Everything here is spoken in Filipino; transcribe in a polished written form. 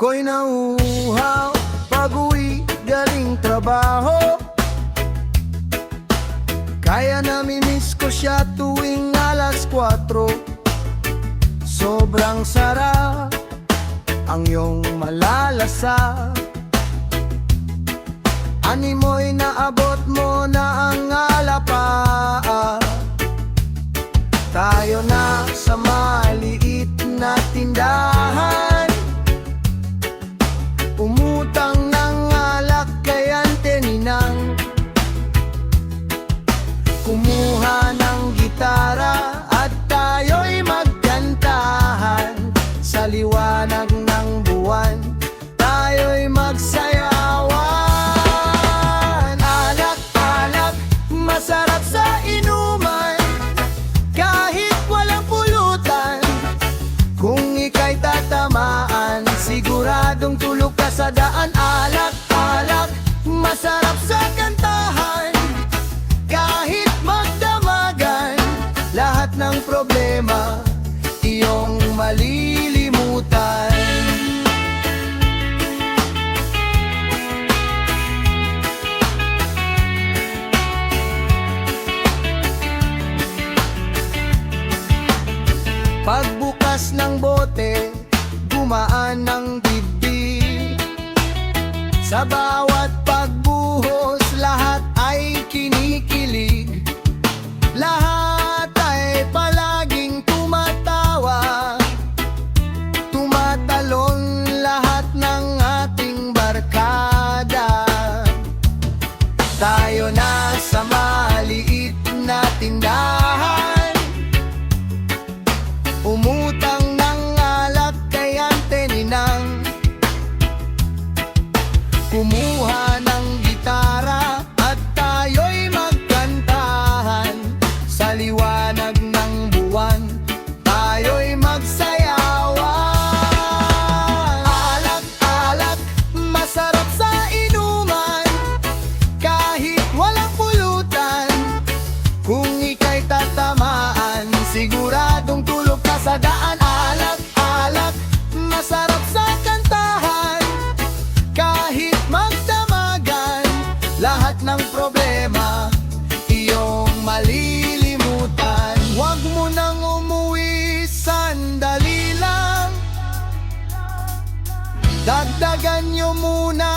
Ako'y nauuhaw pag-uwi galing trabaho. Kaya namimiss ko siya tuwing alas 4. Sobrang sarap ang iyong malalasa. Animoy naabot mo na ang alapa. Tayo na sa maliit na tindahan, umutang ng alak kay Ante Ninang, kumuha ng gitara at tayo'y magkantahan. Sa liwanag ng buwan, tayo'y magsayawan. Alak-alak, masarap sa inuman, kahit walang pulutan. Kung ika'y tatamaan, siguradong tulog ka sa daan. Alak-alak, masarap sa kantahan, kahit magdamagan. Lahat ng problema, iyong malilimutan. Pagbukas ng bote, gumaan ng dibdib. Sa bawat pagbuhos, lahat ay kinikilig. Lahat ay palaging tumatawa, tumatalon lahat ng ating barkada. Tayo na sa maliit na tindahan, umutang ng alak kay Ante Ninang, kumuha ng gitara at tayo'y magkantahan. Sa liwanag ng buwan, tayo'y magsayawan. Alak-alak, masarap sa inuman, kahit walang pulutan. Kung ika'y tatamaan, siguradong tulog ka sa daan. Alak-alak, masarap sa kantahan, kahit magdamagan. Lahat ng problema, iyong malilimutan. Huwag mo nang umuwi, sandali lang, dagdagan niyo muna